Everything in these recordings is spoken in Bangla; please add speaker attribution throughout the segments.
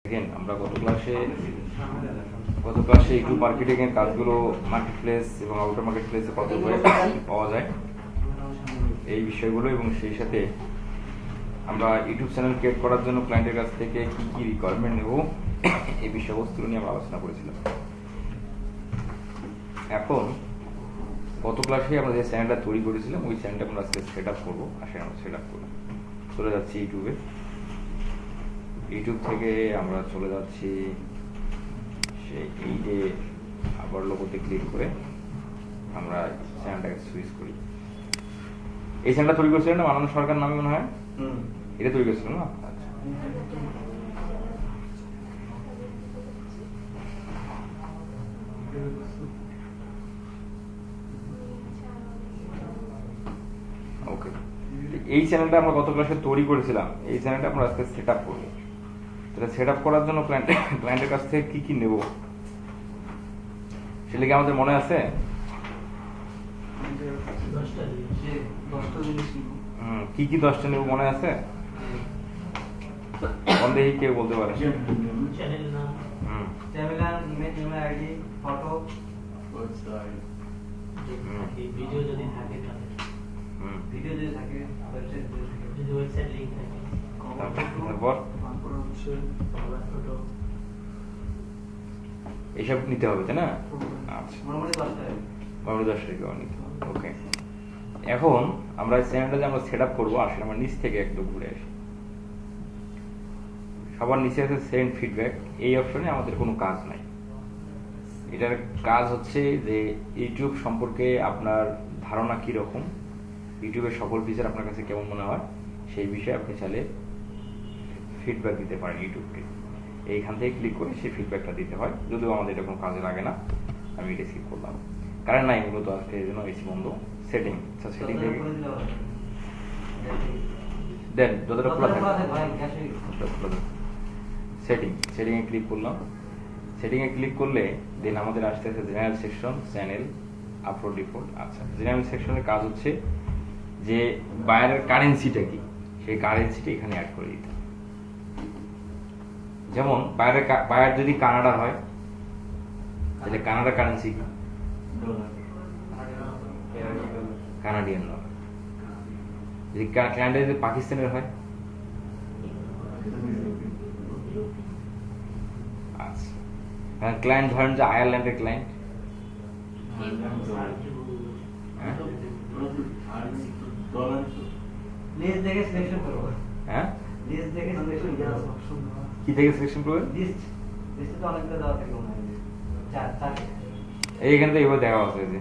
Speaker 1: দেখেন আমরা গত ক্লাসে ইউটিউব মার্কেটিং এর কাজগুলো মার্কেট প্লেস এবং আউটার মার্কেট প্লেসে কত উপায়ে পাওয়া যায় এই বিষয়গুলো এবং সেই সাথে আমরা ইউটিউব চ্যানেল ক্রিয়েট করার জন্য ক্লায়েন্টের কাছ থেকে কি কি রিকোয়ারমেন্ট নেব এই বিষয়বস্তুগুলো নিয়ে আমরা আলোচনা করেছিলাম। এখন গত ক্লাসে আমরা যে চ্যানেলটা তৈরি করেছিলাম ওই চ্যানেলটা আমরা আজকে সেট আপ করবো। আসলে আমরা সেট আপ করবো, চলে যাচ্ছি ইউটিউব থেকে আমরা চলে যাচ্ছি এই যে আবার লোগোতে ক্লিক করে আমরা চ্যানেলটাকে সুইচ করি। এই চ্যানেলটা তৈরি করেছিলেন না মাননীয় সরকার নামে মনে হয়, এটা তৈরি করেছিলেন না? আচ্ছা, ওকে। এই চ্যানেলটা আমরা গত ক্লাসে তৈরি করেছিলাম, এই চ্যানেলটা আমরা আজকে সেট আপ করবো। তাহলে সেট আপ করার জন্য ক্লায়েন্টের কাছ থেকে কি কি নেব সেটা কি আমাদের মনে আছে? কি কি 10টা নেব মনে আছে? দেখি কেউ বলতে পারে?
Speaker 2: ভিডিও যদি থাকে ওয়েবসাইট লিংক থাকে,
Speaker 1: তারপর এইসব নিতে হবে তাই না? আচ্ছা, মোটামুটি 10টা নিতে হবে। ওকে, এখন আমরা চ্যানেলটা যে আমরা সেট আপ করবো আসলে আমরা নিচ থেকে একটু ঘুরে আসি। সবার নিচে আছে সেন্ড ফিডব্যাক, এই অপশনে আমাদের কোনো কাজ নাই। এটার কাজ হচ্ছে যে ইউটিউব সম্পর্কে আপনার ধারণা কি রকম, ইউটিউবের সকল ফিচার আপনার কাছে কেমন মনে হয় সেই বিষয়ে আপনি চাইলে ফিডব্যাক দিতে পারেন ইউটিউবকে। এইখান থেকে ক্লিক করে সেই ফিডব্যাকটা দিতে হয়, যদিও আমাদের এটা কোনো কাজে লাগে না, আমি এটা স্কিপ করলাম কারণ নাই মূলত আজকে এই জন্য এসি বন্ধ। সেটিং, আচ্ছা সেটিং থেকে দেন যতটা খোলা থাকে সেটিংয়ে ক্লিক করলাম। সেটিংয়ে ক্লিক করলে দেন আমাদের আসতে আছে general section, channel, upload default. আচ্ছা, জেনারেল সেকশনের কাজ হচ্ছে যে বায়ারের কারেন্সিটা কি সেই কারেন্সিটা এখানে অ্যাড করে দিতে। যেমন বায়ার যদি কানাডা হয় তাহলে কানাডা কারেন্সি কি? Canadian dollar. যদি ক্লায়েন্ট যদি পাকিস্তানের হয়, আচ্ছা ক্লায়েন্ট ধরেন যে আয়ারল্যান্ডের ক্লায়েন্ট, হ্যাঁ কি থেকে সিলেকশন করবেন? এইখানে তো এবার দেখা আছে যে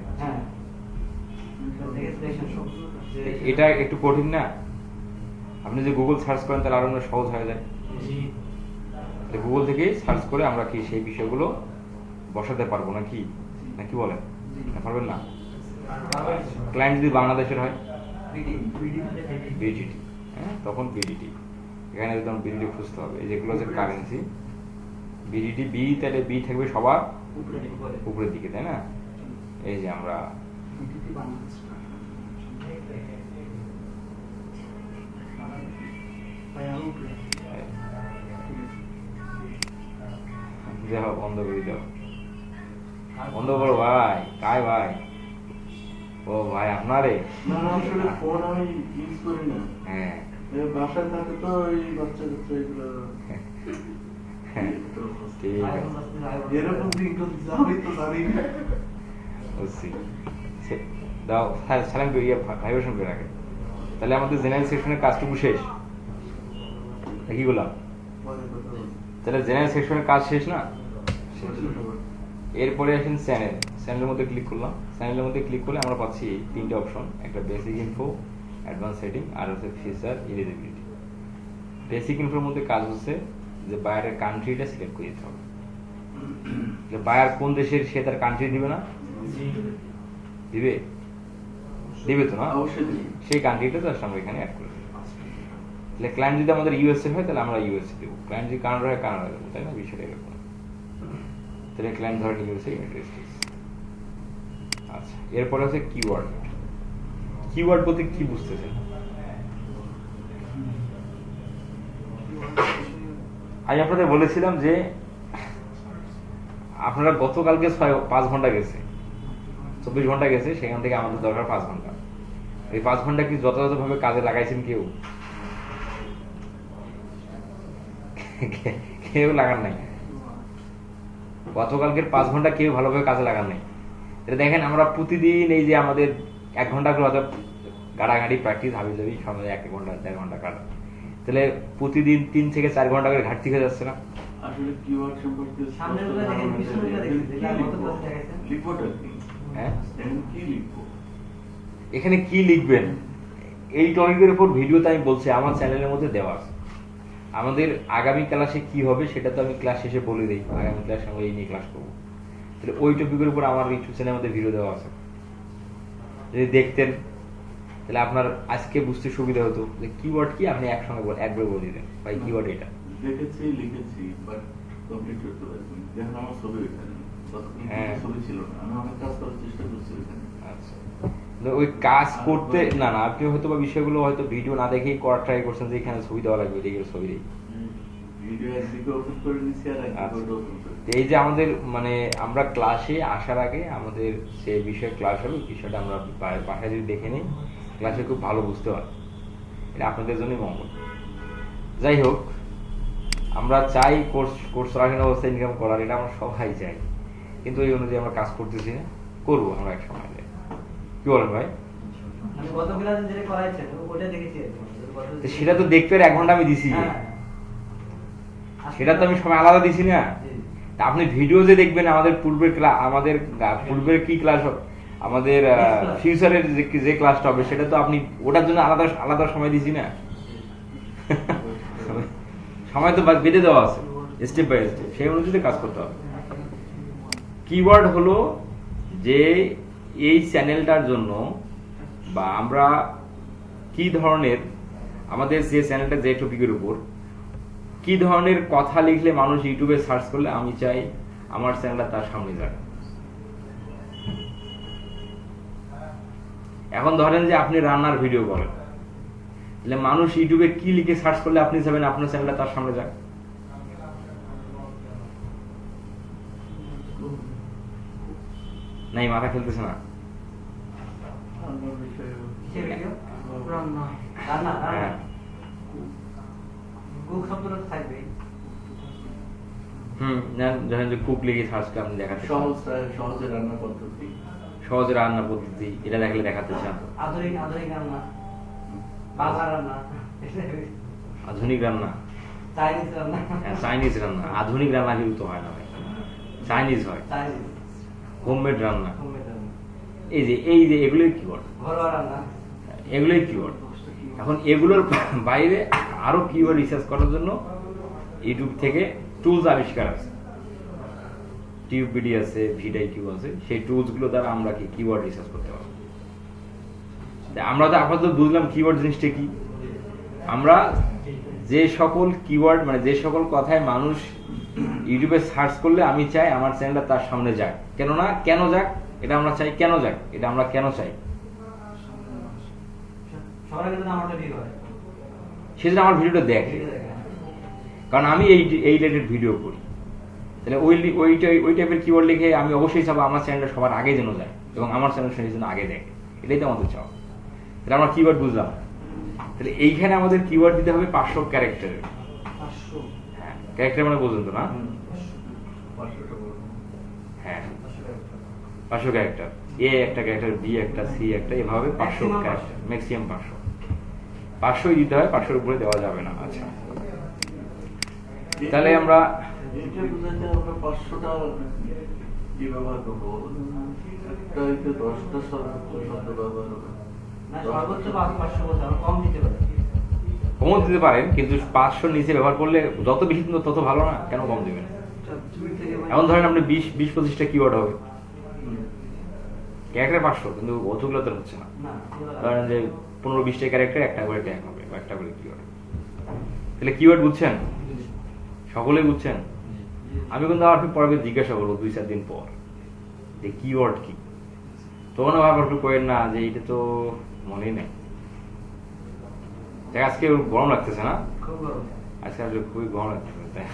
Speaker 1: এটা একটু কঠিন না? আপনি যে গুগল সার্চ করেন তাহলে আরো সহজ হয়ে যায়। গুগল থেকে সার্চ করে আমরা কি সেই বিষয়গুলো বসাতে পারবো নাকি নাকি বলেন? পারবেন না? ক্লায়েন্ট যদি বাংলাদেশের হয় বিডিটি, হ্যাঁ তখন বিডিটি, এখানে একদম বিডিটি খুঁজতে হবে। এই যেগুলো হচ্ছে কারেন্সি বিডিটি বি, তাহলে বি থাকবে সবার উপরের দিকে তাই না? এই যে আমরা বন্ধ করে দাও, বন্ধ করো ভাই। কাই ভাই? ও ভাই আপনারে?
Speaker 3: ফোন আমি ইউজ করি না।
Speaker 1: হ্যাঁ
Speaker 3: বাসায় থাকে তো এই বাচ্চা কাচ্চা এগুলো
Speaker 1: ঠিক আছে,
Speaker 3: এরকম আমি তো জানি না।
Speaker 1: বুঝছি, দাও সালাম করে ভাইব্রেশন করে রাখে। তাহলে আমাদের জেনারেল সেকশনের কাজটুকু শেষ কি বললাম? তাহলে জেনারেল সেকশনের কাজ শেষ না? এরপরে আসেন চ্যানেলের মধ্যে ক্লিক করলাম। চ্যানেলের মধ্যে ক্লিক করলে আমরা পাচ্ছি 3টে অপশন, একটা বেসিক ইনফো, অ্যাডভান্স সেটিং আর হচ্ছে ফিচার এলিজিবিলিটি। বেসিক ইনফোর মধ্যে কাজ হচ্ছে যে বায়ারের কান্ট্রিটা সিলেক্ট করে দিতে হবে। যে বায়ার কোন দেশের সে তার কান্ট্রি দিবে না? দিবে তো না? সেই কান্ট্রিটা জাস্ট আমরা এখানে অ্যাড করে দেবো। তাহলে ক্লায়েন্ট যদি আমাদের ইউএসএ হয় তাহলে আমরা ইউএসএ দেবো, ক্লায়েন্ট যদি কানাডা হয় কানাডা দেবো, তাই না? বিষয়টা এরকম। তাহলে ক্লায়েন্ট ধরেন ইউএসএ, ইউনাইটেড স্টেটস। আচ্ছা, এরপরে হচ্ছে কিওয়ার্ড বলতে কি বুঝতেছেন? আমি আপনাদের বলেছিলাম যে আপনারা গতকালকে 5 ঘন্টা গেছে, 24 ঘন্টা গেছে, সেখান থেকে আমাদের দরকার 5 ঘন্টা। এই 5 ঘন্টা কি যথাযথভাবে কাজে লাগাইছেন কেউ? কেউ লাগান নাই। গতকালকের 5 ঘন্টা কেউ ভালোভাবে কাজে লাগান নাই। এটা দেখেন, আমরা প্রতিদিন এই যে আমাদের 1 ঘন্টা করে হয়তো গাড়াগাড়ি প্র্যাকটিস হাবি সময় 1 ঘন্টা 1.5 ঘন্টা কাটা, তাহলে প্রতিদিন 3 থেকে 4 ঘন্টা করে ঘাটতি হয়ে যাচ্ছে না?
Speaker 3: আসলে কিওয়ার্ড সম্পর্কে
Speaker 2: সামনের গুলো দেখেন, পিছনের গুলো দেখেন, যেটা গত ক্লাসে দেখাইছেন।
Speaker 3: লিখবোটা কি?
Speaker 1: হ্যাঁ,
Speaker 3: এখন কি লিখবো?
Speaker 1: এখানে কি লিখবেন এই টপিকের উপর ভিডিওতে আমি বলছি, আমার চ্যানেলের মধ্যে দেওয়া আছে। আমাদের আগামী ক্লাসে কি হবে সেটা তো আমি ক্লাস শেষে বলে দিই, আগামী ক্লাসে আমরা এই নিয়ে ক্লাস করবো। তাহলে ওই টপিকের উপর আমার ইউটিউব চ্যানেলের মধ্যে ভিডিও দেওয়া আছে, যদি দেখতেন তাহলে আপনার আজকে বুঝতে সুবিধা হতো যে কিওয়ার্ড কি, আপনি একসঙ্গে একবার বলে দিতেন ভাই কিওয়ার্ড এটা।
Speaker 3: দেখেছি, লিখেছি, বাট কমপ্লিট করতে পারিনি। দেখেন আমার ছবি এখানে,
Speaker 1: হ্যাঁ।
Speaker 3: ছবি ছিল না, আমি অনেক কাজ করার চেষ্টা করছি এখানে।
Speaker 1: আচ্ছা, ওই কাজ করতে না না আপনি হয়তো বা বিষয়গুলো হয়তো ভিডিও না দেখেই করার ট্রাই করছেন যে এখানে ছবি দেওয়া লাগবে, এদিকে ছবি দিই।
Speaker 3: ভিডিও একদিকে ওপেন করে নিচ্ছি আর একদিকে ওপেন করে।
Speaker 1: এই যে আমাদের মানে আমরা ক্লাসে আসার আগে আমাদের যে বিষয় ক্লাস হবে, বিষয়টা আমরা বাসায় যদি দেখে নিই, ক্লাসে খুব ভালো বুঝতে পারি। এটা আপনাদের জন্যই মঙ্গল। যাই হোক, আমরা চাই কোর্স রাখেন অবস্থায় ইনকাম করার, এটা আমরা সবাই চাই, কিন্তু এই অনুযায়ী আমরা কাজ করতেছি না, করবো আমরা এক সময়। কি বলেন ভাই?
Speaker 2: আমি গত ক্লাসে যেটা করাইছেন ওটা দেখেছি আর কি।
Speaker 1: তো সেটা তো দেখতে 1 ঘন্টা আমি দিছি,
Speaker 2: হ্যাঁ।
Speaker 1: সেটা তো আমি সময় আলাদা দিছি না।
Speaker 2: জি।
Speaker 1: তা আপনি ভিডিও যে দেখবেন আমাদের পূর্বের পূর্বের কি ক্লাস, আমাদের ফিউচারের যে ক্লাসটা হবে সেটা তো আপনি ওটার জন্য আলাদা আলাদা সময় দিছি না। সময় তো বেঁধে দেওয়া আছে স্টেপ বাই স্টেপ, সেই অনুযায়ী কাজ করতে হবে। কিওয়ার্ড হলো যে এই চ্যানেলটার জন্য বা আমরা কি ধরনের, আমাদের যে চ্যানেলটা যে টপিকের উপর কি ধরনের কথা লিখলে মানুষ ইউটিউবে সার্চ করলে আমি চাই আমার চ্যানেলটা তার সামনে যাক। এখন ধরেন যে আপনি রান্নার ভিডিও করেন, তাহলে মানুষ ইউটিউবে কি লিখে সার্চ করলে আপনি চাইবেন আপনার চ্যানেলটা তার সামনে যাক? নাই, মাথা খেলতেছে না।
Speaker 3: আমার বিষয়ে
Speaker 2: কিসের ভিডিও? রান্না। রান্না,
Speaker 1: হ্যাঁ।
Speaker 2: রান্না। কুক শব্দটা তো থাকবেই।
Speaker 1: ধরেন যে কুক লিখে সার্চ করে আপনি দেখাতে চান।
Speaker 3: সহজে রান্না পদ্ধতি,
Speaker 1: সহজ রান্নার পদ্ধতি, এটা দেখলে দেখাতে চান।
Speaker 2: আধুনিক রান্না, বাংলা রান্না,
Speaker 1: আধুনিক রান্না,
Speaker 2: চাইনিজ রান্না,
Speaker 1: হ্যাঁ চাইনিজ রান্না। আধুনিক রান্না কিন্তু হয় না ভাই, চাইনিজ হয়।
Speaker 2: চাইনিজ,
Speaker 1: হোমমেড রান্না,
Speaker 2: হোমমেড রান্না,
Speaker 1: এই যে এগুলোই কিওয়ার্ড,
Speaker 2: ঘরোয়া রান্না।
Speaker 1: এগুলোই কিওয়ার্ড। এখন এগুলোর বাইরে আরো কিওয়ার্ড রিসার্চ করার জন্য ইউটিউব থেকে টুলস আবিষ্কার আছে, টিউববিডি আছে, ভিডাইকিউ আছে, সেই টুলস গুলো দ্বারা আমরা কি কিওয়ার্ড রিসার্চ করতে পারবো। আমরা তো আপাতত বুঝলাম কিওয়ার্ড জিনিসটা কি। আমরা যে সকল কিওয়ার্ড মানে যে সকল কথায় মানুষ ইউটিউবে সার্চ করলে আমি চাই আমার চ্যানেলটা তার সামনে যাক, কেননা কেন যাক এটা আমরা চাই, কেন যাক এটা আমরা কেন চাই,
Speaker 2: সবার আগে তো আমারটা ভিউ হয়।
Speaker 1: সেজন্য আমার ভিডিওটা দেখে, কারণ আমি এই রিলেটেড ভিডিও করি। তাহলে ওই টাইপের কিওয়ার্ড লিখে আমি অবশ্যই চাবো আমার চ্যানেলটা সবার আগে যেন যায় এবং আমার চ্যানেল সেই জন্য আগে দেখে, এটাই তো আমাদের চাওয়া। তাহলে আমরা কিওয়ার্ড বুঝলাম, তাহলে এইখানে আমাদের কিওয়ার্ড দিতে হবে 500 ক্যারেক্টারের।
Speaker 2: 500,
Speaker 1: হ্যাঁ, ক্যারেক্টার মানে বোঝেন তো না?
Speaker 3: 500টা বলবো।
Speaker 1: হ্যাঁ,
Speaker 2: 500
Speaker 1: 500 ক্যারেক্টার, এ একটা ক্যারেক্টার, বি একটা, সি একটা, এভাবে 500
Speaker 2: Maximum
Speaker 1: ক্যারেক্টার, ম্যাক্সিমাম 500ই দিতে হয়, 500-এর উপরে দেওয়া যাবে না। আচ্ছা, তাহলে আমরা
Speaker 3: এটা বুঝাতে আমরা 500টা কি ব্যবহার করবো? একটা হইতে 10টা সর্বোচ্চ শব্দ ব্যবহার হবে।
Speaker 2: না, সর্বোচ্চ 500 বলতে আমরা কম দিতে পারি।
Speaker 1: কমও দিতে পারেন, কিন্তু 500 নিচে ব্যবহার করলে যত বেশি দিন তত ভালো না, কেন কম দিবেন? এখন ধরেন আপনি 20-25টা কিওয়ার্ড হবে, ক্যারেক্টার 500, কিন্তু অতগুলো তো হচ্ছে না।
Speaker 2: না,
Speaker 1: ধরেন যে 15-20টা ক্যারেক্টার, একটা করে ট্যাগ হবে বা একটা করে কিওয়ার্ড। তাহলে কিওয়ার্ড বুঝছেন? সকলেই বুঝছেন? আমি কিন্তু আবার পরে জিজ্ঞাসা করবো 2-4 দিন পর যে কিওয়ার্ড কি, তখন আবার একটু কয়েন না যে এটা তো মনেই নেই। আজকে গরম লাগতেছে না?
Speaker 2: খুব গরম।
Speaker 1: আজকে আসলে খুবই গরম লাগছে, তাই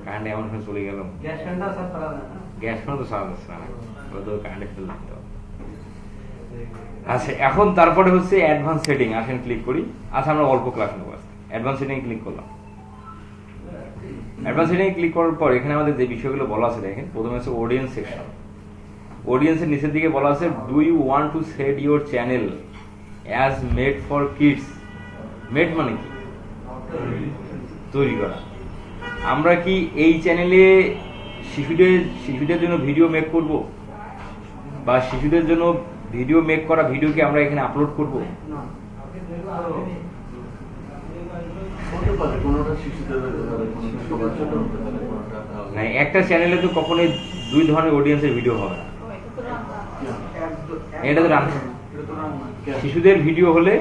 Speaker 1: কারেন্ট এমন সময় চলে গেল।
Speaker 2: গ্যাস ফ্যানটা স্যার করা যায় না।
Speaker 1: গ্যাস ফ্যান তো সারা যাচ্ছে না, ওটা তো কারেন্টে ফেলে দিতে হবে। আচ্ছা, এখন তারপরে হচ্ছে অ্যাডভান্স সেটিং, আসেন ক্লিক করি। আচ্ছা, আমরা অল্প ক্লাস নেবো আজকে। অ্যাডভান্স সেটিং ক্লিক করলাম। অ্যাডভান্স সেটিং ক্লিক করার পর এখানে আমাদের যে বিষয়গুলো বলা আছে দেখেন, প্রথমে হচ্ছে অডিয়েন্স সেকশন। অডিয়েন্সের নিচের দিকে বলা আছে, do you want to set your channel as made for kids. Made মানে কি? তৈরি করা। আমরা কি এই চ্যানেলে শিশুদের জন্য ভিডিও মেক করব, বা শিশুদের জন্য ভিডিও মেক করা ভিডিওকে আমরা এখানে আপলোড করব?
Speaker 2: না।
Speaker 3: হতে পারে কোনোটা শিশুদের হতে পারে, কোনোটা সবার জন্য হতে পারে, কোনোটা
Speaker 1: না, একটা চ্যানেলে তো কখনোই দুই ধরনের অডিয়েন্সের ভিডিও হবে না। এটা তো রান্না। শিশুদের ভিডিও হলে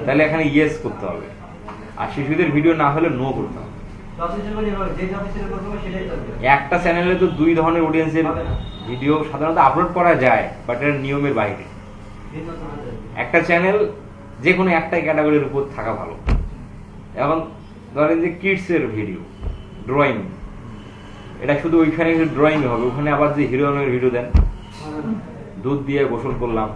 Speaker 1: তাহলে এখানে ইয়েস করতে হবে, আর শিশুদের ভিডিও না হলে নো করতে হবে। একটা চ্যানেলে তো দুই ধরনের অডিয়েন্সের ভিডিও সাধারণত আপলোড করা যায়, বাট এটা নিয়মের বাইরে। একটা চ্যানেল যে কোনো একটাই ক্যাটাগরির উপর থাকা ভালো। এখন ধরেন যে কিডস এর ভিডিও, ড্রয়িং, এটা শুধু ওইখানে ড্রয়িং হবে, ওখানে আবার যে হিরোইনের ভিডিও দেন, দুধ দিয়ে গোসল করলাম,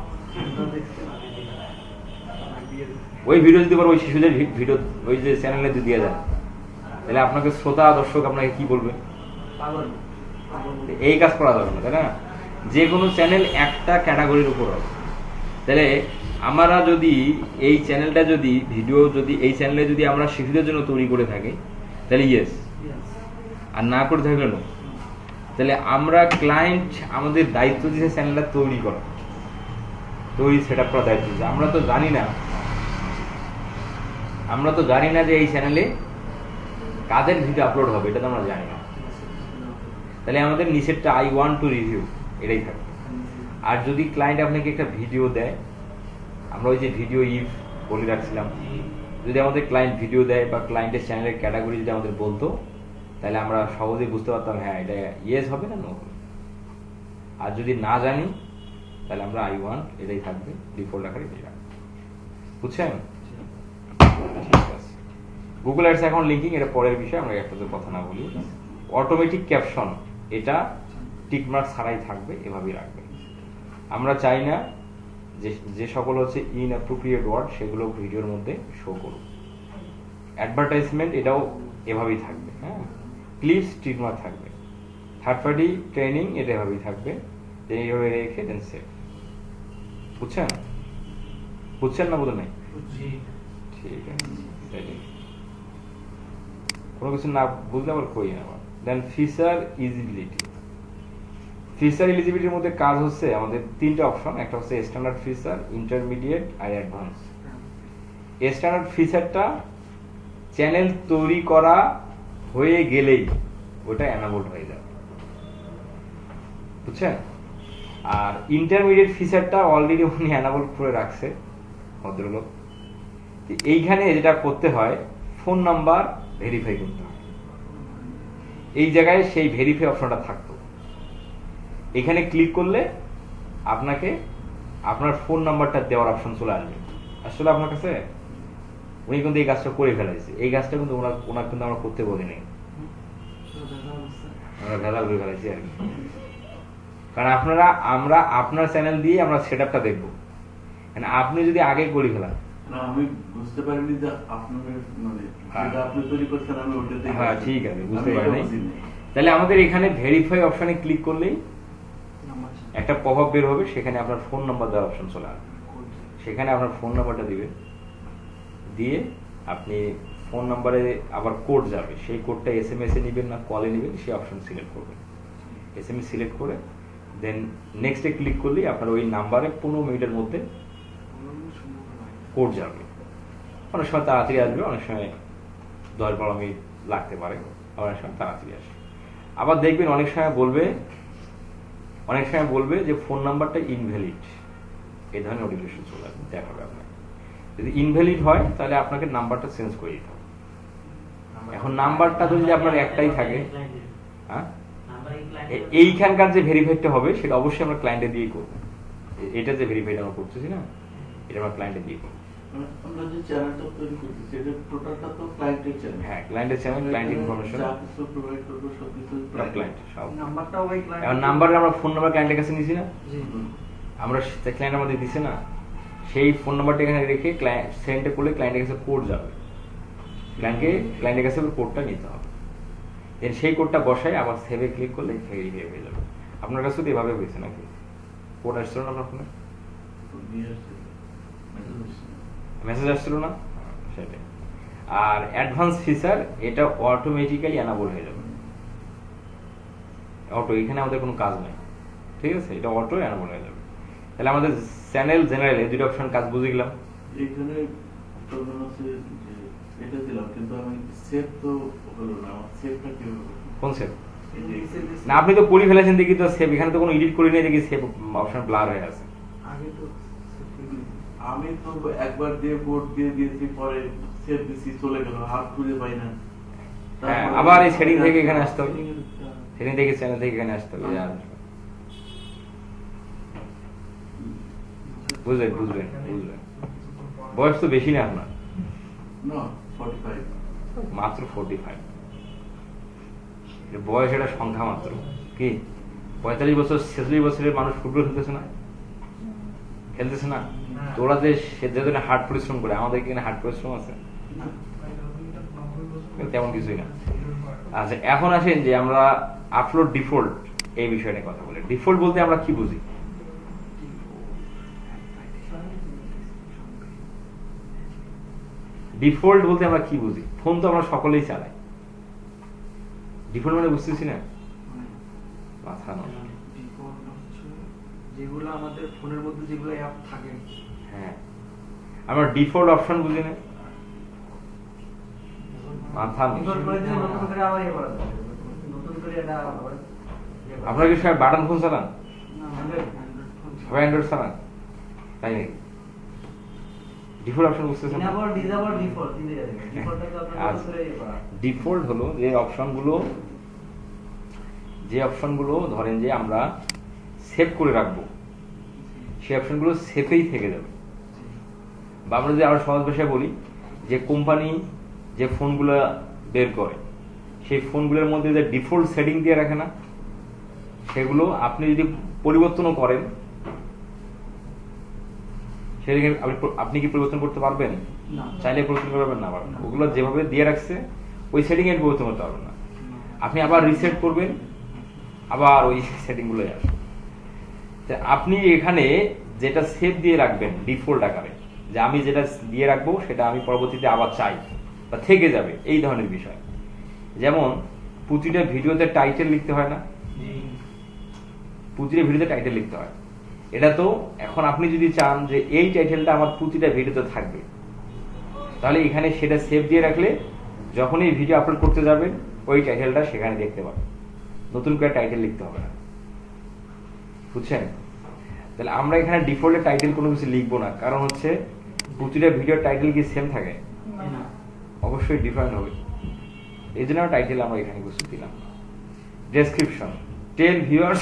Speaker 1: ওই ভিডিও যদি ওই শিশুদের ভিডিও ওই যে চ্যানেলে যদি দিয়ে দেন, তাহলে আপনাকে শ্রোতা দর্শক আপনাকে কি বলবে? এই কাজ করা যাবে না, তাই না? যে কোনো চ্যানেল একটা ক্যাটাগরির উপর হবে। তাহলে আমরা যদি এই চ্যানেলটা যদি ভিডিও যদি এই চ্যানেলে যদি আমরা শিশুদের জন্য তৈরি করে থাকি, তাহলে ইয়েস, আর না করে থাকলে নো। তাহলে আমরা ক্লায়েন্ট আমাদের দায়িত্ব দিয়েছে চ্যানেলটা তৈরি করা, তৈরি সেট আপ করার দায়িত্ব দিয়েছে। আমরা তো জানি না যে এই চ্যানেলে কাদের ভিডিও আপলোড হবে, এটা তো আমরা জানি না। তাহলে আমাদের নিচেরটা আই ওয়ান্ট টু রিভিউ এটাই থাকবে। আর যদি ক্লায়েন্ট আপনাকে একটা ভিডিও দেয়, আমরা ওই যে ভিডিও ইফ বলে রাখছিলাম, যদি আমাদের ক্লায়েন্ট ভিডিও দেয় বা ক্লায়েন্টের চ্যানেলের ক্যাটাগরি যদি আমাদের বলতো, তাহলে আমরা সহজেই বুঝতে পারতাম হ্যাঁ এটা ইয়েস হবে না নো হবে। আর যদি না জানি, তাহলে আমরা আই ওয়ান্ট এটাই থাকবে, ডিফল্ট আকারে এটাই রাখবো। বুঝছেন? ঠিক আছে। গুগল অ্যাডস অ্যাকাউন্ট লিঙ্কিং এটা পরের বিষয়, আমরা একটা কথা না বলি। অটোমেটিক ক্যাপশন, এটা টিকমার্ক ছাড়াই থাকবে, এভাবেই রাখবে। আমরা চাই না যে সকল হচ্ছে ইনঅ্যাপ্রোপ্রিয়েট ওয়ার্ড সেগুলো ভিডিওর মধ্যে শো করুক। অ্যাডভার্টাইজমেন্ট এটাও এভাবেই থাকবে। হ্যাঁ, ক্লিপস টিকমার্ক থাকবে। থার্ড পার্টি ট্রেনিং এটা এভাবেই থাকবে, দেন এইভাবে রেখে দেন সেভ। বুঝছেন না? বোধ নাই? ঠিক আছে। কোনো কিছু না বুঝলে আবার কই না। দেন ফিচার ইলিজিবিলিটি। ফিচার ইলিজিবিলিটির মধ্যে কাজ হচ্ছে আমাদের তিনটা অপশন, একটা হচ্ছে স্ট্যান্ডার্ড ফিচার, ইন্টারমিডিয়েট আর অ্যাডভান্স। স্ট্যান্ডার্ড ফিচারটা চ্যানেল তৈরি করা হয়ে গেলেই ওটা অ্যানাবলড হয়ে যাবে। বুঝছেন? আর ইন্টারমিডিয়েট ফিচারটা অলরেডি উনি অ্যানাবল করে রাখছে ভদ্রলোক। এইখানে যেটা করতে হয়, ফোন নাম্বার ভেরিফাই করতে হয়। এই জায়গায় সেই ভেরিফাই অপশনটা থাকতো। এখানে ক্লিক করলে আপনাকে আপনার ফোন নাম্বারটা দেওয়ার অপশন চলে আসবে। আসলে আপনার কাছে উনি কিন্তু এই কাজটা করে ফেলাইছে। এই কাজটা কিন্তু ওনার কিন্তু আমরা করতে বলিনি, আমরা ভেলা করে ফেলাইছি আর কি। কারণ আমরা আপনার চ্যানেল দিয়ে আমরা সেট আপটা দেখবো। আপনি যদি আগে করে ফেলান,
Speaker 3: আমি বুঝতে পারিনি যে আপনাদের মানে যেটা আপনি তৈরি করছেন আমি ওটাতে।
Speaker 1: হ্যাঁ ঠিক আছে, বুঝতে পারিনি। তাহলে আমাদের এখানে ভেরিফাই অপশনে ক্লিক করলেই একটা পপআপ বের হবে, সেখানে আপনার ফোন নাম্বার দেওয়ার অপশন চলে আসবে। সেখানে আপনার ফোন নাম্বারটা দিবেন, দিয়ে আপনি ফোন নাম্বারে আবার কোড যাবে, সেই কোডটা SMS এ নেবেন না কলে নেবেন, সেই অপশন সিলেক্ট করবেন। SMS সিলেক্ট করে দেন নেক্সটে ক্লিক করলেই আপনার ওই নাম্বারে 15 মিনিটের মধ্যে কোড যাবে। অনেক সময় তাড়াতাড়ি আসবে, অনেক সময় 10-12 মিনিট লাগতে পারে, অনেক সময় তাড়াতাড়ি আসে। আবার দেখবেন অনেক সময় বলবে যে ফোন নাম্বারটা ইনভ্যালিড, এই ধরনের নোটিফিকেশন চলে আসবে, দেখাবে আপনাকে। যদি ইনভ্যালিড হয় তাহলে আপনাকে নাম্বারটা চেঞ্জ করে দিতে হবে। এখন নাম্বারটা যদি আপনার একটাই থাকে, হ্যাঁ, এইখানকার যে ভেরিফাইডটা হবে সেটা অবশ্যই আমরা ক্লায়েন্টে দিয়ে করবো। এটা যে ভেরিফাইড আমরা করতেছি না, এটা আমরা ক্লায়েন্টে দিয়ে করবো।
Speaker 3: আমরা যে চ্যানেলটা তৈরি করতেছি এটা টোটালটা তো ক্লায়েন্টের চ্যানেল।
Speaker 1: হ্যাঁ, ক্লায়েন্টের চ্যানেল, ক্লায়েন্ট ইনফরমেশন,
Speaker 3: যা কিছু প্রোভাইড করবো সবকিছু
Speaker 1: ক্লায়েন্ট সব।
Speaker 2: নাম্বারটাও ভাই
Speaker 1: এখন নাম্বারে আমরা ফোন নাম্বার ক্লায়েন্টের কাছে নিছি না,
Speaker 2: জি
Speaker 1: আমরা ক্লায়েন্ট আমাদের দিছে না, সেই ফোন নাম্বারটা এখানে রেখে সেন্ড করলে ক্লায়েন্টের কাছে কোড যাবে, ক্লায়েন্টের কাছে কোডটা নিতে হবে, দেন সেই কোডটা বসায় আবার সেভে ক্লিক করলে ভেরিফাই হয়ে যাবে। আপনার কাছে তো এভাবে হয়েছে নাকি? কোড আসছিল না আপনার ফোনে? মেসেজ আসছিল না? সেটাই। আর অ্যাডভান্স ফিচার এটা অটোমেটিক্যালি এনাবল হয়ে যাবে, অটো, এখানে আমাদের কোনো কাজ নাই, ঠিক আছে, এটা অটো এনাবল হয়ে যাবে। তাহলে আমাদের চ্যানেল জেনারেল এই দুটো অপশন কাজ বুঝে গেলাম।
Speaker 3: এইখানে প্রবলেম আছে যে এটা দিলাম কিন্তু আমি সেভ তো হলো না, আমার সেভটা কিভাবে করব?
Speaker 1: কোন সেভ?
Speaker 3: এই যে
Speaker 1: না, আপনি তো করে ফেলেছেন দেখি তো সেভ, এখানে তো কোনো এডিট করি নাই দেখি সেভ অপশন ব্লার হয়ে আছে।
Speaker 2: আগে তো
Speaker 3: আমি তো একবার দিয়ে কোড দিয়ে দিয়েছি, পরে সেভ দিছি, চলে গেল, হাত খুঁজে পাই না।
Speaker 1: হ্যাঁ, আবার এই সেটিং থেকে এখানে আসতে হবে, সেটিং থেকে চ্যানেল থেকে এখানে আসতে হবে। বুঝলেন বুঝলেন বুঝলেন। বয়স তো বেশি না আপনার,
Speaker 3: না 45
Speaker 1: মাত্র 45। বয়স এটা সংখ্যা মাত্র। কি 45 বছর 46 বছরের মানুষ ফুটবল খেলতেছে না, খেলতেছে না? তো ওরা যে যেদিন হার্ড পরিশ্রম করে, আমাদের এখানে হার্ড পরিশ্রম আছে তেমন কিছুই না। আচ্ছা, এখন আসেন যে আমরা আপলোড ডিফল্ট এই বিষয়ে নিয়ে কথা বলি। ডিফল্ট বলতে আমরা কি বুঝি? ডিফল্ট বলতে আমরা কি বুঝি? ফোন তো আমরা সকলেই চালাই, ডিফল্ট মানে বুঝতেছি না, মাথা নষ্ট।
Speaker 2: যেগুলো আমাদের ফোনের মধ্যে যেগুলো অ্যাপ থাকে,
Speaker 1: হ্যাঁ, আমরা ডিফল্ট অপশন বুঝি না, মাথা নষ্ট।
Speaker 2: ডিফল্ট করে দিলে নতুন করে আবার করা যাবে, নতুন করে এটা আবার
Speaker 1: আপনারা কি সবাই বাটন ফোন চালান?
Speaker 2: Android
Speaker 1: সবাই অ্যান্ড্রয়েড চালান, তাই নাকি? ডিফল্ট অপশন বুঝতেছেন?
Speaker 2: ইনাবল ডিসেবল ডিফল্ট তিনটে জায়গায় ডিফল্টটা তো আপনারা নতুন করে করা।
Speaker 1: ডিফল্ট হলো যে অপশনগুলো ধরেন যে আমরা সেভ করে রাখবো, সেই অপশনগুলো সেভেই থেকে যাবে। বা আমরা যদি আরো সহজ ভাষায় বলি, যে কোম্পানি যে ফোনগুলো বের করে সেই ফোনগুলোর মধ্যে যে ডিফল্ট সেটিং দিয়ে রাখে না, সেগুলো আপনি যদি পরিবর্তনও করেন, সেটাকে আপনি কি পরিবর্তন করতে পারবেন? চাইলে পরিবর্তন করবেন না, পারবেন না। ওগুলো যেভাবে দিয়ে রাখছে ওই সেটিং এর পরিবর্তন করতে পারবেন না। আপনি আবার রিসেট করবেন, আবার ওই সেটিং গুলো আসবে। আপনি এখানে যেটা সেভ দিয়ে রাখবেন ডিফল্ট আকারে, যে আমি যেটা দিয়ে রাখবো সেটা আমি পরবর্তীতে আবার চাই বা থেকে যাবে, এই ধরনের বিষয়। যেমন প্রতিটা ভিডিওতে টাইটেল লিখতে হয় না, প্রতিটা ভিডিওতে টাইটেল লিখতে হয়। এটা তো এখন আপনি যদি চান যে এই টাইটেলটা আমার প্রতিটা ভিডিওতে থাকবে, তাহলে এখানে সেটা সেভ দিয়ে রাখলে যখনই ভিডিও আপলোড করতে যাবেন ওই টাইটেলটা সেখানে দেখতে পাবেন, নতুন করে টাইটেল লিখতে হবে না। বুঝছেন? তাহলে আমরা এখানে ডিফল্টে টাইটেল কোনো কিছু লিখবো না, কারণ হচ্ছে প্রতিটা ভিডিওর টাইটেল কি সেম থাকে? অবশ্যই ডিফারেন্ট হবে। এই জন্য টাইটেল আমরা এখানে কিছু দিলাম। Description, tell viewers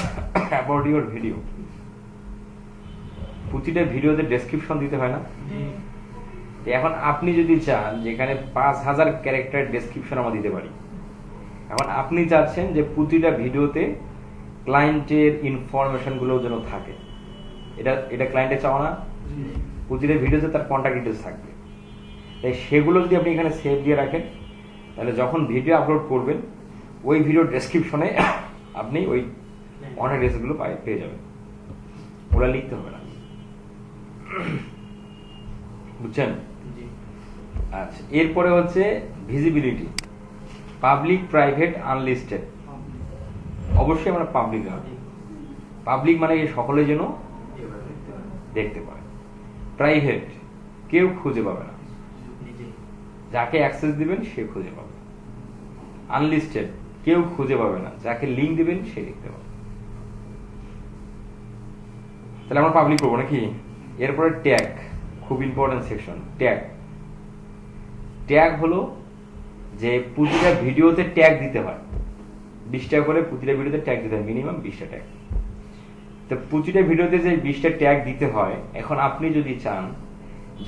Speaker 1: about your video. প্রতিটা ভিডিওতে ডেসক্রিপশন দিতে হয় না? এখন আপনি যদি চান যেখানে 5000 ক্যারেক্টার ডেসক্রিপশন আমরা দিতে পারি, এখন আপনি চাচ্ছেন যে প্রতিটা ভিডিওতে ক্লায়েন্টের ইনফরমেশন গুলো যেন থাকে, এটা ক্লায়েন্টের চাওয়া না? প্রতিটা ভিডিওতে তার কন্ট্যাক্ট ডিটেলস থাকবে, তাই সেগুলো যদি আপনি এখানে সেভ দিয়ে রাখেন, তাহলে যখন ভিডিও আপলোড করবেন ওই ভিডিও ডেসক্রিপশনে আপনি ওই কন্ট্যাক্ট ডিটেলস গুলো পেয়ে যাবেন, ওরা লিখতে হবে না। বুঝছেন? আচ্ছা, এরপরে হচ্ছে ভিজিবিলিটি, পাবলিক, প্রাইভেট, আনলিস্টেড। অবশ্যই আমরা পাবলিক রাখবো। পাবলিক মানে সকলে যেন দেখতে পারে। প্রাইভেট, কেউ খুঁজে পাবে না, যাকে অ্যাক্সেস দিবেন সে খুঁজে পাবে। আনলিস্টেড, কেউ খুঁজে পাবে না, যাকে লিঙ্ক দিবেন সে দেখতে পাবে। তাহলে আমরা পাবলিক করবো নাকি? এরপরে ট্যাগ, খুব ইম্পর্টেন্ট সেকশন। ট্যাগ হলো যে প্রতিটা ভিডিওতে ট্যাগ দিতে হয়, 20টা করে প্রতিটা ভিডিওতে ট্যাগ দিতে হয়, মিনিমাম 20টা ট্যাগ। তো প্রতিটা ভিডিওতে যে 20টা ট্যাগ দিতে হয়, এখন আপনি যদি চান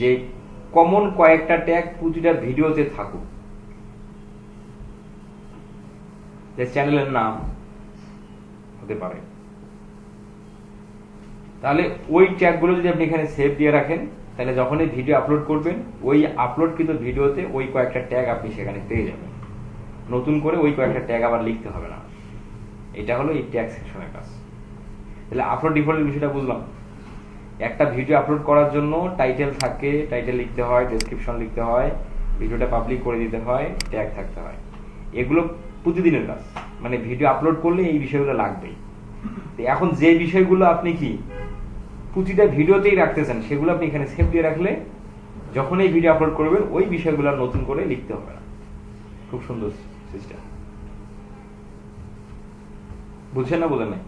Speaker 1: যে কমন কয়েকটা ট্যাগ প্রতিটা ভিডিওতে থাকুক। যে চ্যানেলের নাম হতে পারে, তাহলে ওই ট্যাগগুলো যদি আপনি এখানে সেভ দিয়ে রাখেন, তাহলে যখনই ভিডিও আপলোড করবেন ওই আপলোডকৃত ভিডিওতে ওই কয়েকটা ট্যাগ আপনি সেখানে পেয়ে যাবেন। নতুন করে ওই কয়েকটা ট্যাগ আবার লিখতে হবে না। এটা হলো এই ট্যাগ সেকশনের কাজ। তাহলে আপলোড ডিফল্টের বিষয়টা বুঝলাম। একটা ভিডিও আপলোড করার জন্য টাইটেল থাকে, টাইটেল লিখতে হয়, ডেসক্রিপশন লিখতে হয়, ভিডিওটা পাবলিক করে দিতে হয়, ট্যাগ থাকতে হয়। এগুলো প্রতিদিনের কাজ, মানে ভিডিও আপলোড করলে এই বিষয়গুলো লাগবেই। এখন যে বিষয়গুলো আপনি কি প্রতিটা ভিডিওতেই রাখতেছেন সেগুলো আপনি এখানে সেভ দিয়ে রাখলে যখন এই ভিডিও আপলোড করবেন ওই বিষয়গুলো নতুন করে লিখতে হবে না। খুব সুন্দর সিস্টেম। বুঝছেন না? বলেন নাই?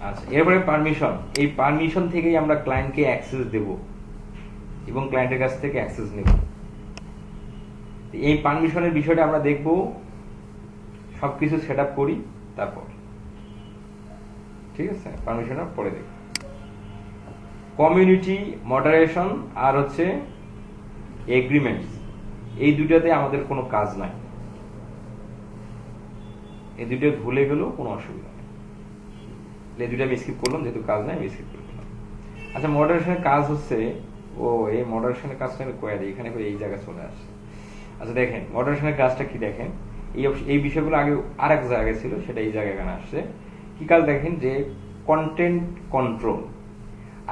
Speaker 1: আচ্ছা, এরপরে পারমিশন। এই পারমিশন থেকেই আমরা ক্লায়েন্টকে অ্যাক্সেস দেব এবং ক্লায়েন্টের কাছ থেকে অ্যাক্সেস নেব। এই পারমিশনের বিষয়টা আমরা দেখব, সবকিছু সেট আপ করি তারপর। ঠিক আছে, পারমিশন পরে দেখব। কমিউনিটি মডারেশন আর হচ্ছে এগ্রিমেন্টস, এই দুইটাতে আমাদের কোনো কাজ নাই। এই দুইটা ভুলে গেলেও কোনো অসুবিধা নেই। এই দুইটা আমি স্কিপ করলাম, যেহেতু কাজ নাই আমি স্কিপ করে দিলাম। আচ্ছা, মডারেশনের কাজ হচ্ছে, এই মডারেশনের কাজটা আমি করে দিই, এখানে করে এই জায়গায় চলে আসছে। আচ্ছা দেখেন, মডারেশনের কাজটা কি দেখেন, এই বিষয়গুলো আগে আর এক জায়গায় ছিল, সেটা এই জায়গায় এখানে আসছে। কি কাজ দেখেন, যে কন্টেন্ট কন্ট্রোল।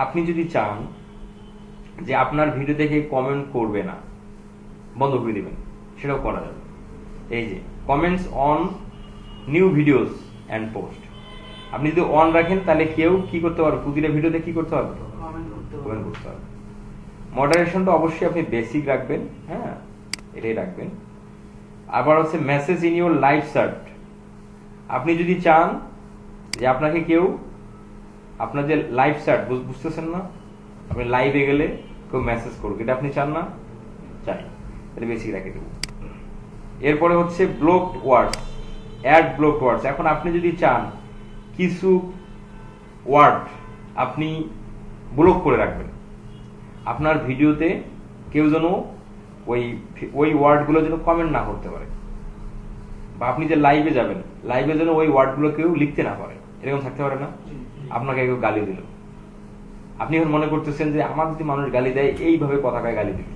Speaker 1: আপনি যদি চান যে আপনার ভিডিও দেখে কমেন্ট করবে না, বন্ধ করে দিবেন, সেটাও করা যাবে। এই যে comments on new videos and post, আপনি যদি অন রাখেন তাহলে কেউ কি করতে পারবে, প্রতিটা ভিডিওতে কি করতে পারবে, কমেন্ট করতে পারবে। মডারেশনটা অবশ্যই আপনি বেসিক রাখবেন, হ্যাঁ এটাই রাখবেন। আবার হচ্ছে message in your live shirt, আপনি যদি চান যে আপনাকে কেউ, আপনার যে লাইভ সার্ট, বুঝতেছেন না, আপনি লাইভে গেলে কেউ মেসেজ করুক, এটা আপনি চান না? চাই, তাহলে বেসিক রেখে দেব। এরপরে হচ্ছে ব্লকড ওয়ার্ডস, অ্যাড ব্লকড ওয়ার্ডস। এখন আপনি যদি চান কিছু ওয়ার্ড আপনি ব্লক করে রাখবেন, আপনার ভিডিওতে কেউ যেন ওই ওয়ার্ডগুলো যেন কমেন্ট না করতে পারে, বা আপনি যে লাইভে যাবেন, লাইভে যেন ওই ওয়ার্ডগুলো কেউ লিখতে না পারে, এরকম থাকতে পারে না? আপনাকে কেউ গালি দিল, আপনি এখন মনে করতেছেন যে আমার যদি মানুষ গালি দেয় এইভাবে কথা কয় গালি দিল,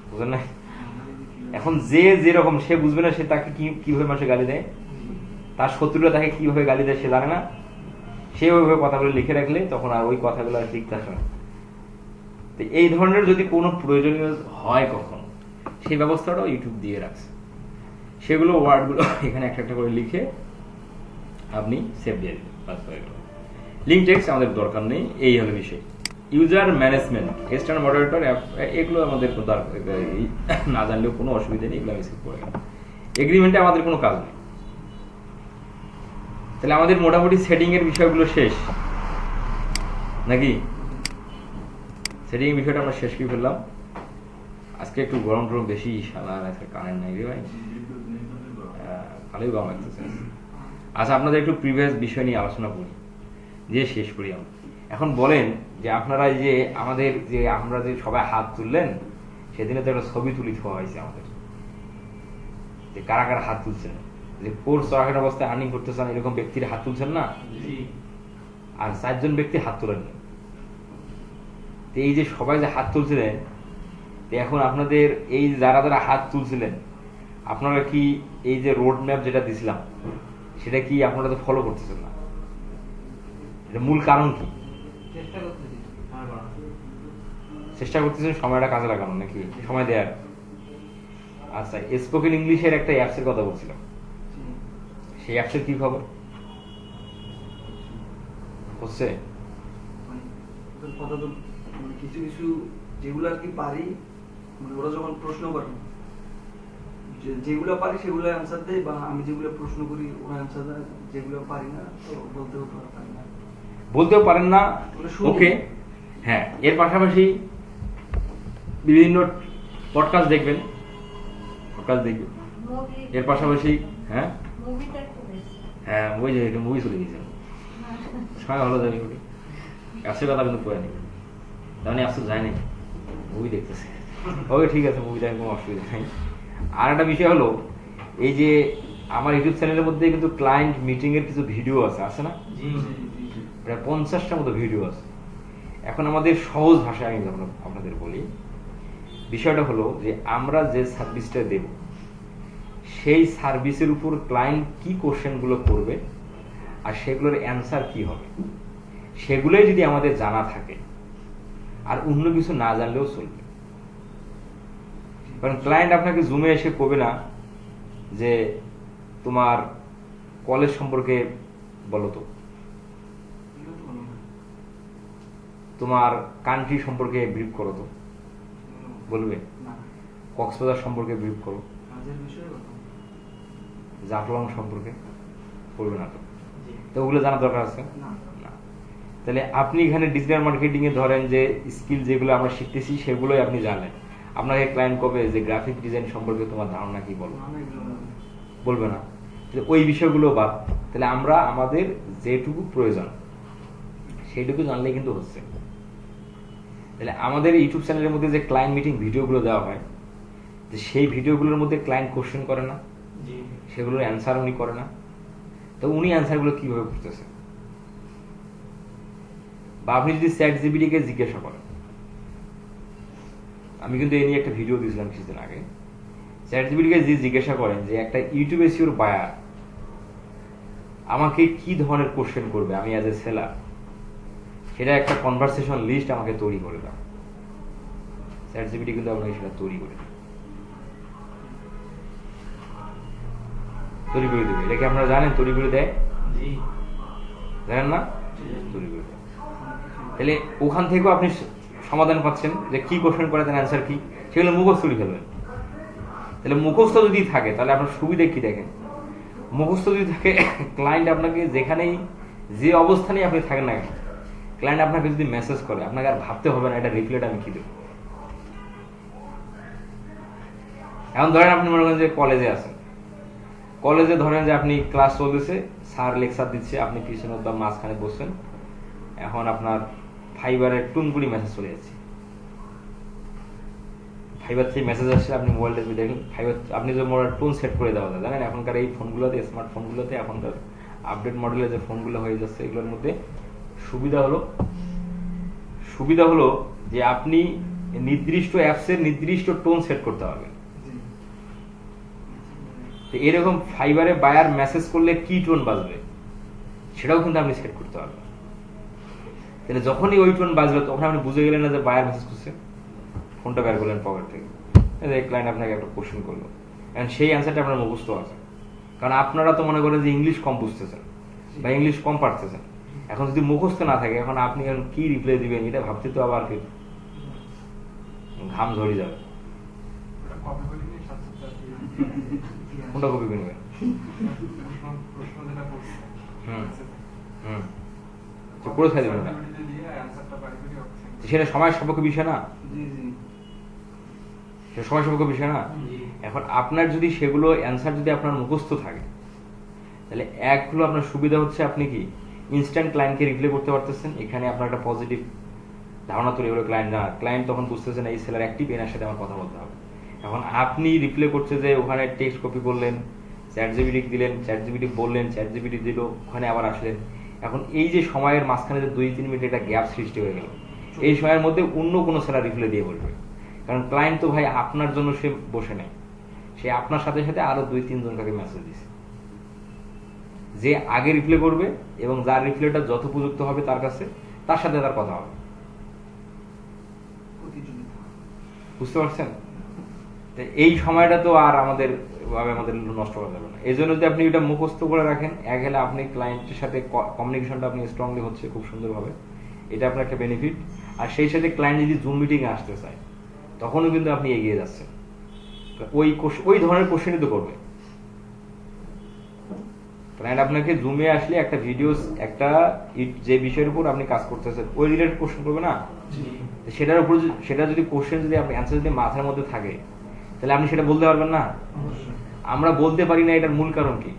Speaker 1: বুঝলেন না? এখন যে যেরকম সে বুঝবে না, সে তাকে কিভাবে মানুষে গালি দেয়, তার শত্রুরা তাকে কিভাবে গালি দেয় সে জানে না, সে ওইভাবে কথাগুলো লিখে রাখলে তখন আর ওই কথাগুলো আর লিখতে আসে না। তো এই ধরনের যদি কোনো প্রয়োজনীয় হয় কখন, সেই ব্যবস্থাটাও ইউটিউব দিয়ে রাখছে। সেগুলো ওয়ার্ডগুলো এখানে একটা একটা করে লিখে আপনি সেভ দিয়ে দিন, বাস হয়ে গেল। লিঙ্ক টেক্সট আমাদের দরকার নেই, এই হলো বিষয়। ইউজার ম্যানেজমেন্ট, এক্সটার্নাল মডারেটর, এগুলো আমাদের না জানলেও কোনো অসুবিধা নেই, এগুলো আমি স্কিপ করে গেলাম। এগ্রিমেন্টে আমাদের কোনো কাজ নেই। তাহলে আমাদের মোটামুটি সেটিং এর বিষয়গুলো শেষ নাকি? সেটিং এর বিষয়টা আমরা শেষ করে ফেললাম। আজকে একটু গরম টরম বেশি, আজকে কারেন্ট নাই রে ভাই, ভালোই গরম লাগতেছে। আচ্ছা, আপনাদের একটু প্রিভিয়াস বিষয় নিয়ে আলোচনা করি, দিয়ে শেষ করি আমরা। এখন বলেন যে আপনারা যে আমাদের যে আমরা যে সবাই হাত তুললেন, সেদিনে তো একটা ছবি তুলি দেওয়া হয়েছে আমাদের, যে কারা কারা হাত তুলছেন, যে কোর্স চলাকালীন অবস্থায় আর্নিং করতেছেন এরকম ব্যক্তির হাত তুলছেন না, আর 4 জন ব্যক্তি হাত তোলেন। তো এই যে সবাই যে হাত তুলছিলেন, এখন আপনাদের এই যারা যারা হাত তুলছিলেন, আপনারা কি এই যে রোড ম্যাপ যেটা দিছিলাম সেটা কি আপনারা তো ফলো করতেছেন না? এটা মূল কারণ কি? চেষ্টা করতেছেন সময়টা কাজে লাগানো নাকি সময় দেয়ার? আচ্ছা, স্পোকেন ইংলিশের একটা অ্যাপসের কথা বলছিলাম, সেই অ্যাপসের কি খবর হচ্ছে?
Speaker 4: কিছু কিছু যেগুলো আর কি পারি, মানে ওরা যখন প্রশ্ন করে, যেগুলো পারি সেগুলো অ্যান্সার দেয়, বা আমি যেগুলো প্রশ্ন করি ওরা অ্যান্সার দেয়, যেগুলো পারি না তো
Speaker 1: বলতেও পারেন না। ওকে, হ্যাঁ, এর পাশাপাশি বিভিন্ন পডকাস্ট দেখবেন, এর পাশাপাশি হ্যাঁ ওই যে মুভি চলে গেছে, সময় ভালো যাবে, ওটি গাছের কথা কিন্তু পড়ে নেবেন। তার মানে আফসোস যায় নাই, মুভি দেখতেছে। ওকে ঠিক আছে, মুভি দেখার কোনো অসুবিধা নেই। আর একটা বিষয় হলো, এই যে আমার ইউটিউব চ্যানেলের মধ্যে কিন্তু ক্লায়েন্ট মিটিং এর কিছু ভিডিও আছে না? প্রায় 50টার মতো ভিডিও আছে। এখন আমাদের সহজ ভাষায় আমি যখন আপনাদের বলি, বিষয়টা হলো যে আমরা যে সার্ভিসটা দেব সেই সার্ভিসের উপর ক্লায়েন্ট কি কোশ্চেনগুলো করবে আর সেগুলোর অ্যান্সার কি হবে, সেগুলোই যদি আমাদের জানা থাকে আর অন্য কিছু না জানলেও চলবে। কারণ ক্লায়েন্ট আপনাকে জুমে এসে করবে না যে তোমার কলেজ সম্পর্কে বলো তো, তোমার কান্ট্রি সম্পর্কে ব্রিফ করো তো, বলবে? কক্সবাজার সম্পর্কে ব্রিফ করো, জাফলং সম্পর্কে বলবে না তো? তো ওগুলো জানা দরকার আছে না? তাহলে আপনি এখানে ডিজিটাল মার্কেটিং এ ধরেন যে স্কিল যেগুলো আমরা শিখতেছি সেগুলোই আপনি জানেন, আপনাকে ক্লায়েন্ট কবে যে গ্রাফিক ডিজাইন সম্পর্কে তোমার ধারণা কি, বলবে না। ওই বিষয়গুলো বাদ, তাহলে আমরা আমাদের যেটুকু প্রয়োজন সেইটুকু জানলেই কিন্তু হচ্ছে। তাহলে আমাদের ইউটিউব চ্যানেলের মধ্যে যে ক্লায়েন্ট মিটিং ভিডিওগুলো দেওয়া হয়, যে সেই ভিডিওগুলোর মধ্যে ক্লায়েন্ট কোশ্চেন করে না, সেগুলোর অ্যান্সার উনি করে না, তো উনি অ্যান্সারগুলো কিভাবে করতেছে? বা আপনি যদি চ্যাট জিপিটিকে জিজ্ঞাসা করেন, আমি কিন্তু এই নিয়ে একটা ভিডিও দিয়েছিলাম কিছুদিন আগে, চ্যাট জিপিটিকে যে জিজ্ঞাসা করেন যে একটা ইউটিউব এসইওর বায়ার আমাকে কি ধরনের কোশ্চেন করবে আমি অ্যাজ এ সেলার, সেটা একটা কনভারসেশন লিস্ট আমাকে তৈরি করে দাও। চ্যাট জিপিটি কিন্তু আপনাকে সেটা তৈরি করে দেবে। এটা কি আপনারা জানেন তৈরি করে দেয়? জানেন না? তৈরি করে দেয়। তাহলে ওখান থেকেও আপনি সমাধান পাচ্ছেন যে কি কোশ্চেন করে তার অ্যান্সার কি, সেগুলো মুখস্থ লিখে ফেলবেন। তাহলে মুখস্থ যদি থাকে তাহলে আপনার সুবিধা কি দেখেন, মুখস্থ যদি থাকে ক্লায়েন্ট আপনাকে যেখানেই যে অবস্থানেই আপনি থাকেন না কেন, ক্লায়েন্ট আপনাকে যদি মেসেজ করে আপনাকে আর ভাবতে হবে না এটা রিপ্লাইটা আমি কি দেব। এখন ধরেন আপনি মনে করেন যে কলেজে আছেন, কলেজে ধরেন যে আপনি ক্লাস চলতেছে, স্যার লেকচার দিচ্ছে, আপনি পিছনে বা মাঝখানে বসছেন, এখন আপনার ফাইবারের টুনকুড়ি মেসেজ চলে যাচ্ছে, ফাইবার থেকে মেসেজ আসছে, আপনি মোবাইলটা দেখেন ফাইবার, আপনি যে মোবাইল টোন সেট করে দেওয়া যায়, জানেন এখনকার এই ফোনগুলোতে, স্মার্টফোনগুলোতে এখনকার আপডেট মডেলের যে ফোনগুলো হয়ে যাচ্ছে, এগুলোর মধ্যে সুবিধা হলো যে আপনি নির্দিষ্ট অ্যাপসের নির্দিষ্ট টোন সেট করতে পারবেন। তো এরকম ফাইবারে বায়ার মেসেজ করলে কি টোন বাজবে সেটাও কিন্তু আপনি সেট করতে পারবেন। তাহলে যখনই ওই টোন বাজলো তখন আপনি বুঝে গেলেন না যে বায়ার মেসেজ করছে, ফোনটা বের করলেন পকেট থেকে, ক্লায়েন্ট আপনাকে একটা কোশ্চেন করলো, কারণ সেই অ্যান্সারটা আপনার মুখস্থ আছে। কারণ আপনারা তো মনে করেন যে ইংলিশ কম বুঝতেছেন বা ইংলিশ কম পারতেছেন, এখন যদি মুখস্থ না থাকে এখন আপনি কি রিপ্লাই দিবেন এটা ভাবতে তো আবার ঘাম ঝরে যাবে। কোনটা কপি করে নেবেন? করে খাই দেবেন, সেটা সময় সাপেক্ষ বিষয় না, সময় সাপেক্ষ বিষয় না। এখন আপনার যদি সেগুলো অ্যান্সার যদি আপনার মুখস্থ থাকে তাহলে এক হলো আপনার সুবিধা হচ্ছে আপনি কি ইনস্ট্যান্ট ক্লায়েন্টকে রিপ্লাই করতে পারতেছেন, এখানে আপনার একটা পজিটিভ ধারণা তৈরি হলো ক্লায়েন্ট তখন বুঝতেছেন এই সেলার অ্যাক্টিভ, এনার সাথে আমার কথা বলতে হবে। এখন আপনি রিপ্লাই করছে যে ওখানে টেক্সট কপি করলেন, চ্যাট জিপিটি দিলেন, চ্যাট জিপিটি বললেন, চ্যাট জিপিটি দিল, ওখানে আবার আসলেন, এখন এই যে সময়ের মাঝখানে যে 2-3 মিনিট একটা গ্যাপ সৃষ্টি হয়ে গেল, এই সময়ের মধ্যে অন্য কোনো সেলার রিপ্লাই দিয়ে বলবে, কারণ ক্লায়েন্ট তো ভাই আপনার জন্য সে বসে নেই, সে আপনার সাথে সাথে আরো 2-3 জনকে মেসেজ দিছে, যে আগে রিপ্লাই করবে এবং যার রিপ্লাইটা যথোপযুক্ত হবে তার কাছে, তার সাথে তার কথা হবে। বুঝতে পারছেন? এই সময়টা তো আর আমাদের নষ্ট করা যাবে না। এই জন্য যদি আপনি এটা মুখস্থ করে রাখেন, এক হলে আপনি ক্লায়েন্টের সাথে কমিউনিকেশনটা আপনি স্ট্রংলি হচ্ছে খুব সুন্দরভাবে, এটা আপনার একটা বেনিফিট। আর সেই সাথে ক্লায়েন্ট যদি জুম মিটিং এ আসতে চায় তখনও কিন্তু আপনি এগিয়ে যাচ্ছেন, ওই ধরনের কোশ্চেনই তো করবে ক্লায়েন্ট। আপনাকে জুমে আসলে একটা ভিডিও, একটা যে বিষয়ের উপর আপনি কাজ করতেছেন ওই রিলেটেড কোশ্চেন করবে না, সেটার উপর সেটা যদি কোশ্চেন যদি আপনি অ্যান্সার যদি মাথার মধ্যে থাকে তাহলে আপনি সেটা বলতে পারবেন না। আমরা বলতে পারি না, এটার মূল কারণ কি?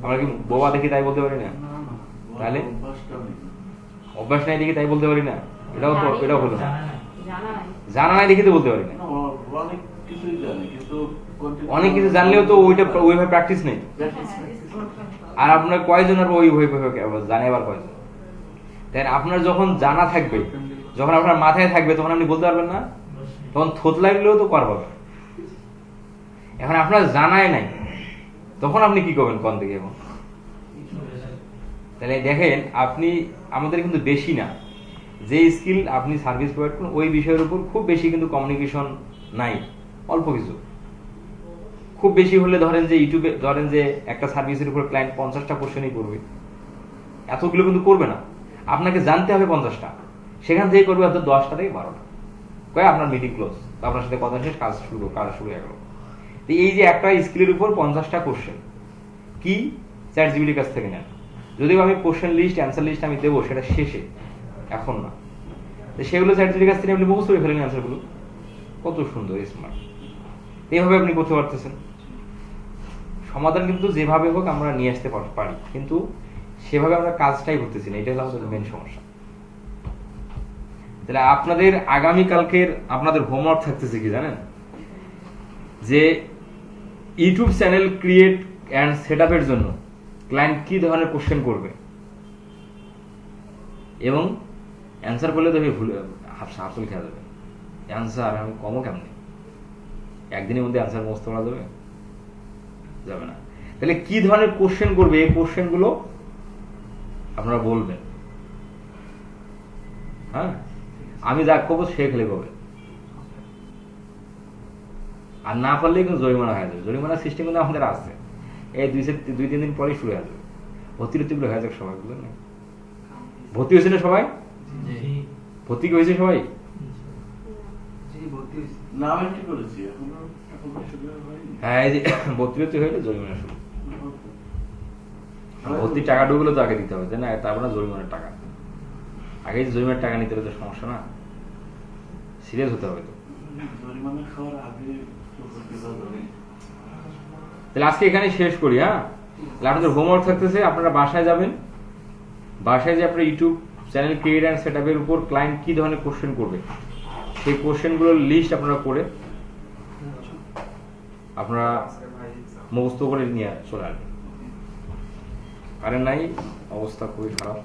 Speaker 1: আমরা কি বোবা দেখি তাই বলতে পারি না? তাহলে অভ্যাস নাই দেখে তাই বলতে পারি না, এটাও তো এটাও হলো না।
Speaker 5: জানা নাই।
Speaker 1: জানা নাই দেখে তো বলতে পারি না।
Speaker 3: না, অনেক কিছুই জানি কিন্তু
Speaker 1: অনেক কিছু জানলেও তো ওইভাবে প্র্যাকটিস নেই। আর আপনার কয়জন আর ওইভাবে জানে আবার কয়জন? তাই আপনার যখন জানা থাকবে, যখন আপনার মাথায় থাকবে, তখন আপনি বলতে পারবেন না, তখন থোত লাগলেও তো কর পাবেন। এখন আপনার জানাই নাই, তখন আপনি কি করবেন কোন দিকে? এখন তাহলে দেখেন, আপনি আমাদের কিন্তু বেশি না যে স্কিল আপনি সার্ভিস প্রোভাইড করুন, ওই বিষয়ের উপর খুব বেশি কিন্তু কমিউনিকেশন নাই, অল্প কিছু। খুব বেশি হলে ধরেন যে ইউটিউবে ধরেন যে একটা সার্ভিসের উপর ক্লায়েন্ট 50টা কোশ্চেনই করবে, এতগুলো কিন্তু করবে না। আপনাকে জানতে হবে 50টা, সেখান থেকে করবে হয়তো 10টা থেকে 12টা, কয়ে আপনার মিটিং ক্লোজ, আপনার সাথে কথা শেষ, কাজ শুরু হয়ে গেল। তো এই যে একটা স্কিলের উপর 50টা কোশ্চেন কি চ্যাটজিপিটির কাছ থেকে নেন, যদিও আমি কোশ্চেন লিস্ট অ্যান্সার লিস্ট আমি দেবো সেটা শেষে, এখন না। তো সেগুলো চ্যাটজিপিটির কাছ থেকে আপনি মুখস্থ করে ফেলেন অ্যান্সারগুলো, কত সুন্দর স্মার্ট। এইভাবে আপনি করতে পারতেছেন। সমাধান কিন্তু যেভাবে হোক আমরা নিয়ে আসতে পারি, কিন্তু সেভাবে আমরা কাজটাই করতেছি না, এটা হলো আমাদের মেন সমস্যা। তাহলে আপনাদের আগামীকালকের আপনাদের হোমওয়ার্ক থাকতেছে কি জানেন, যে YouTube channel create and set আপের জন্য ক্লায়েন্ট কি ধরনের কোশ্চেন করবে, এবং অ্যান্সার করলে তো ভুলে হাসল খেয়া যাবে। অ্যান্সার আমি কমও কেমনি, একদিনের মধ্যে অ্যান্সার মুখস্থ করা যাবে না। তাহলে কি ধরনের কোশ্চেন করবে, এই কোশ্চেন গুলো আপনারা বলবেন। হ্যাঁ, আমি যা করবো সে খেলে করবে, আর না পারলে কিন্তু জরিমানা হয়ে যাবে। জরিমানা সিস্টেম কিন্তু আমাদের আছে, এই 2-3 দিন পরেই শুরু হয়ে যাবে। ভর্তি হয়ে যাক সবাই, বুঝলেন না? ভর্তি হয়েছে না সবাই? ভর্তি কি হয়েছে সবাই?
Speaker 3: নাম এন্ট্রি করেছি, এখনো শুরু হয়নি।
Speaker 1: হ্যাঁ, এই যে ভর্তি হইলে জরিমানা শুরু। ভর্তির টাকা ঢুকলে তো আগে দিতে হবে, তাই না? তারপর না জরিমানার টাকা, আগে জরিমানার টাকা নিতে হলে তো সমস্যা না, সিরিয়াস হতে হবে তো।
Speaker 3: জরিমানা খাওয়ার আগে
Speaker 1: তাহলে আজকে এখানে শেষ করি। হ্যাঁ, তাহলে আপনাদের হোমওয়ার্ক থাকতেছে, আপনারা বাসায় যাবেন, বাসায় যে আপনার YouTube channel create and set আপের উপর ক্লায়েন্ট কি ধরনের কোশ্চেন করবে, সেই কোশ্চেনগুলোর লিস্ট আপনারা করে আপনারা মুখস্থ করে নিয়ে চলে আসবেন। কারেন্ট নাই, অবস্থা খুবই খারাপ।